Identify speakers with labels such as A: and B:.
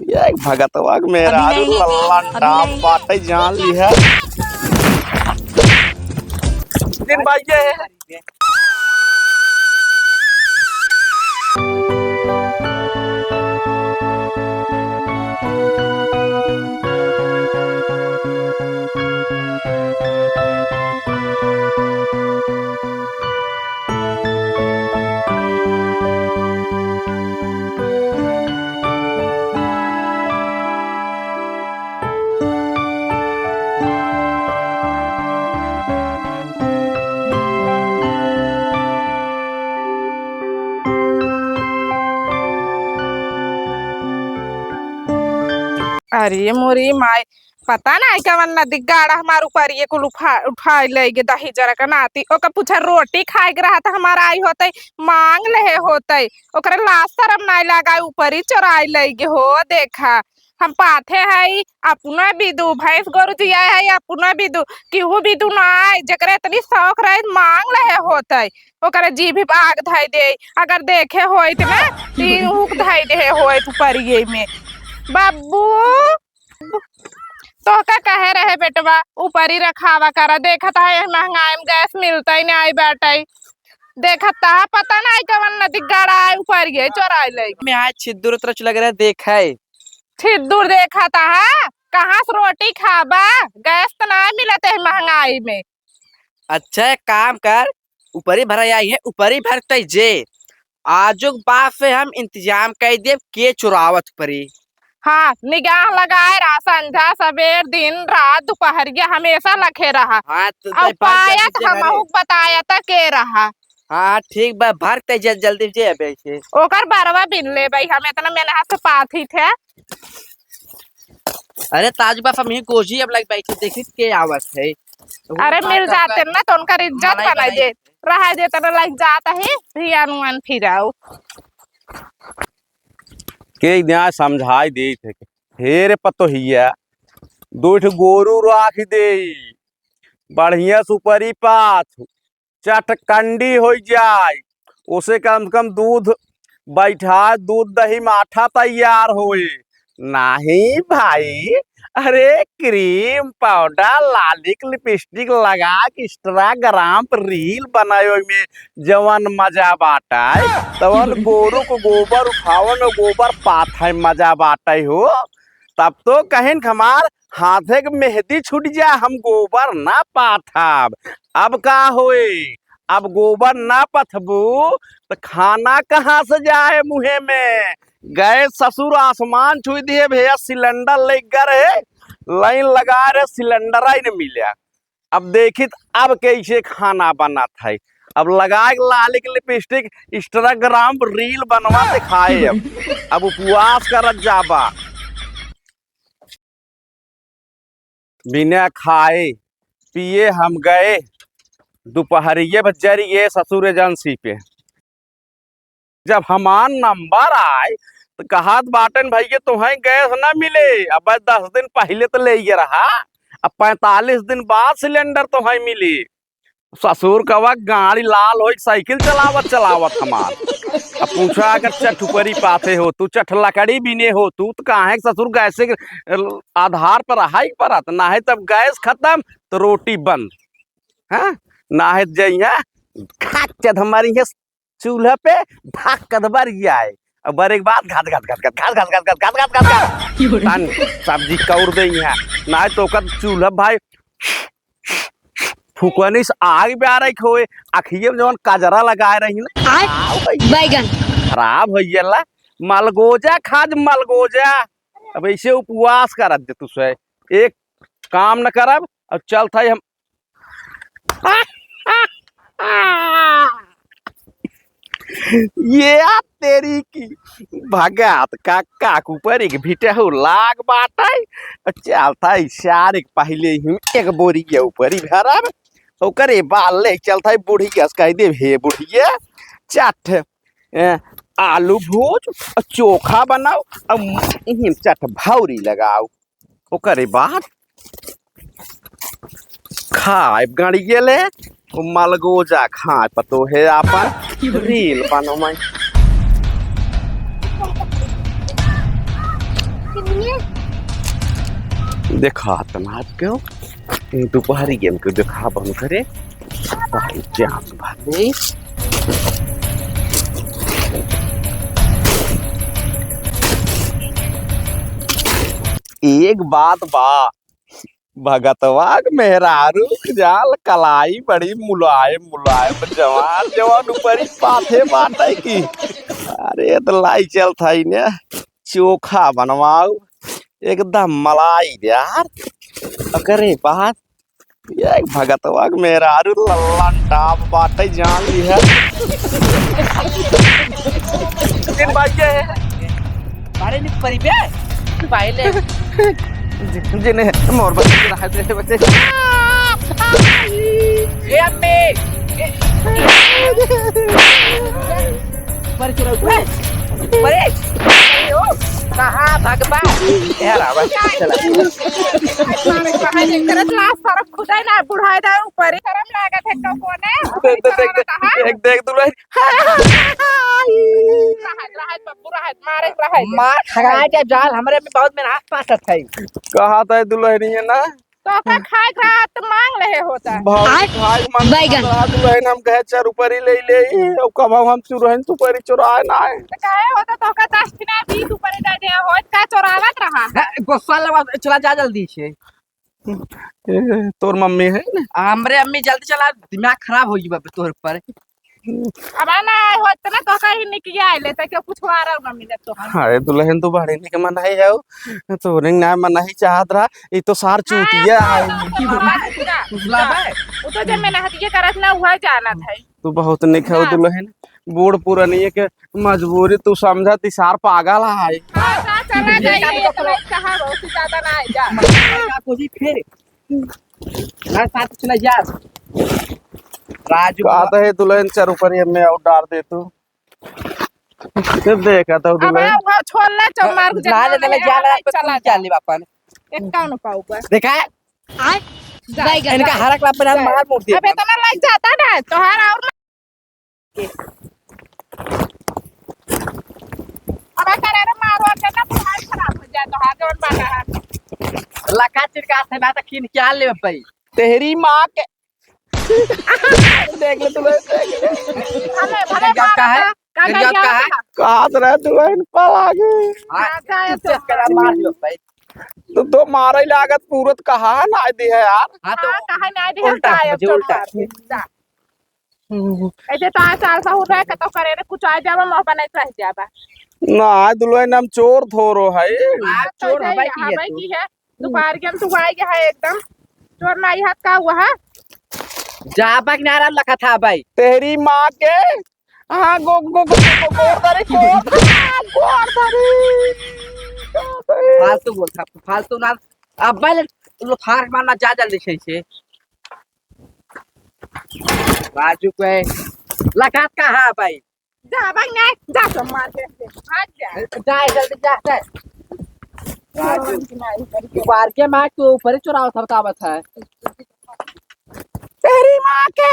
A: ये भगतवा मेरा लल्ला बाटे जान ली है दिन भाई ये
B: अरे मोरी माय पता नहीं कवन नदी गाड़ा हमारे ऊपर ये कुल उठा लेगे दही जरा का नाती ओका पूछा रोटी खाए के रहा था हमारा आई होते मांग ले होते ओकरे लाश शरम नहीं लगा ऊपर ही चराई लेगे हो देखा हम पाथे है अपना बिदु भैंस गोरु दिया है अपना बिदु केहू बिदु ना जकरे इतनी शौक रहे मांग ले होते ओकरे जी भी आग धाई दे अगर देखे होइत ना ती धाई दे होइत ऊपर ये में बाबू तो का कहे रहे बेटवा ऊपर ही रखावा करा देखता है महंगाई में गैस मिलता ही नहीं बैठा देखता पता नहीं कवन नदी गाड़ा ऊपर ये चोराई ले
A: मैं आज छिद्दूर तरच लग रहा है देखा है
B: छिद्दूर देखता है कहाँ से रोटी खाबा गैस तो नहीं मिलते है महंगाई में।
A: अच्छा एक काम कर ऊपर ही भरा आई है ऊपर ही भरते जे आजो बात से हम इंतजाम कर दे के चुरावत परी।
B: हाँ निगाह लगाए रहा संध्या सवेर दिन रात दोपहरिया हमेशा लखे रहा।
A: हाँ
B: तो पायत हमहु बताया था के रहा।
A: हाँ ठीक बा भरते जल्दी जे बेचे
B: ओकर बारवा बिन ले भाई हम इतना मेरे हाथ से पाथी थे।
A: अरे ताजबा हम ही कोजी अब लग बैठे देखी के आवत है।
B: अरे मिल जाते ना तो उनका इज्जत बना दे रहा दे तो लग जाता है धियानुअन फिराओ
A: के न्याय समझाई दे थे हेरे पतो हिया दो गोरू राख दे बढ़िया सुपरी पाथ चटकंडी हो जाए उसे कम से कम दूध बैठा दूध दही माठा तैयार होए नहीं भाई। अरे क्रीम पाउडर लालिक लिपस्टिक लगा के इंस्टाग्राम पर रील बनायो में जवन मजा बाटाई तवन गोरू को गोबर उठावन गोबर पाथा मजा बाटाई हो तब तो कहें हमार हाथे के मेहंदी छूट जा हम गोबर ना पाथब अब का होए अब गोबर ना पथबू तो खाना कहाँ से जाए मुहे में गए ससुर आसमान छुई दिए भैया सिलेंडर लेकर है लाइन लगा रहे सिलेंडर ही नहीं मिला। अब देखित अब कैसे खाना बना था अब लगाए लाल के लिपस्टिक इंस्टाग्राम पर रील बनवा दिखाए अब उपवास कर जाबा बिना खाए पिए हम गए दोपहरिये बजरिए ससुर एजेंसी पे जब हमार नंबर आए तो कहा बाटन भैया तुम्हें गैस ना मिले अब 10 दिन पहले तो ले रहा अब 45 दिन बाद सिलेंडर तुम्हें मिली ससुर कवा गाड़ी लाल हो साइकिल चलावत हमार अब पूछा अगर चट ऊपरी पाथे हो तू चट लकड़ी बिने हो तू तो कहा है ससुर गैस के आधार पर रहा परत ना है तब गैस खत्म तो रोटी बंद है ना है जइया खाचत हमारी है चूल्हा पे भाग कदबर आए अब बर एक बात घात घात घात घात घात घात घात घात घात घात घात सब्जी कौर दे है ना तो चूल्हा भाई फुकनी से आग भी आ रही खोए अखिए में जवन कजरा लगाए रही ना
C: बैगन
A: खराब हो गया मलगोजा खाद मलगोजा अब ऐसे उपवास करत दे तुसे एक काम न करब अब चल था हम ये तेरी की भगात का काकू पर एक भीटे हो लाग बाटाई चल था इशारे पहले ही एक बोरी के ऊपर ही भरब ओकरे बाल ले चल था बूढ़ी गस कह दे हे बुढ़िया चट आलू भूज चोखा बनाओ और चट भौरी लगाओ ओकरे बाद खाए गाड़ी ले मलगोजा खाए पतो है आपन रील बनो मैं देखा तना क्यों दोपहरी गेम के देखा बंद करे भाई जान भाई एक बात बा भगतवा के मेहरारू के जाल कलाई बड़ी मुलायम मुलायम जवान जवान ऊपरी पाथे बाटे की अरे तो लाई चल था ने चोखा बनवाओ एकदम मलाई यार अकरे बात ये भगतवा के मेहरारू लल्लन टाप बाटे जान ली है दिन बाजे
C: बारे नहीं परी बे भाई ले
A: जिन्हें मोर बच्चे रहा है बच्चे
C: ए अम्मी पर चलो परे कहां भगवा
A: यार आवा चला
B: करत लाश सारा खुदाई ना बुढ़ाई दा ऊपर शर्म लागत है तो कोने
A: देख देख दुल्हन
B: राहत बब्बू राहत मारे राहत
C: मार खगाए के जाल हमरे में बहुत में आस-पास है
A: कहा था दुल्हन है ना
B: तो का खाए रहा तो मांग रहे होता
A: भाई मन दुल्हन हम कहे चार ऊपर ही ले और कब हम चुरहन ऊपर चुराए ना
B: तो काहे होता तो का 10 दिना 20 ऊपर दे दे होत का चोरावत रहा
C: गुस्सा लगा चला जा जल्दी से
A: तोर मम्मी है ना
C: हमरे अम्मी जल्दी चला दिमाग खराब हो गई बाप तोर पर
B: अब ना होत ना तो कहीं निकल आइले त के पूछवा रहा मम्मी ने तो
A: अरे दुल्हन तो बड़े नहीं के मनाई जाओ तो रिंग ना मनाई चाहत रहा ये तो सार चूतिया
C: उजला बे
B: वो तो जब मैंने हटिया करत ना हुआ जाना था
A: तू बहुत नहीं खाओ दुल्हन बूढ़ पुरानी के मजबूरी तू समझा ती सार पागल है
B: चला जाइए इतना कहा बहुत ज्यादा ना जा
C: कोई फिर ना साथ चला जा राजू
A: आता है दुल्हन चार ऊपर ये मैं और डाल दे तू जब देखा था
B: अब
A: दुल्हन
B: वो छोड़ ले चमार को
C: ना ले जा चला चल बापा ने
B: एक काउन पाऊगा
C: देखा इनका हरा क्लब पे मार मोड़ दिया
B: अबे इतना लग जाता ना तो हर और अब करे रे मारो के ना पढ़ाई खराब हो जाए तो हाथ और बाटा
C: लका चिरका से ना किन क्या ले भाई
A: तेरी माँ के देख ले दुल्हन देख ले
B: भले भले
C: का है का है
A: कहा रहा दुल्हन पला गई
C: हां चेक करा मार दियो भाई
A: तो मारे लागत पूरत कहा ना दी है यार
C: हां तो
B: कहा ना दी
C: उल्टा उल्टा
B: ऐसे तो साल सा हो रहा है तो करे रे कुछ आ जावा मोह बने रह जावा
A: ना दुल्हन हम चोर थोरो है
C: चोर हवाई
B: की है दोपहर के हम तो आए गया है एकदम चोर नहीं हाथ का हुआ है
C: जाबा के नारा लखा था भाई
A: तेरी माँ के हाँ गो गो गो गोरदारी
C: फालतू बोलता फालतू ना अब भाई लो फार मारना जा जल्दी से राजू को लखात का है भाई
B: जा भाई नहीं जा तो मार के भाग जा
C: जल्दी जा राजू बार के मार के ऊपर चुराव था बतावत है
B: तेरी माँ के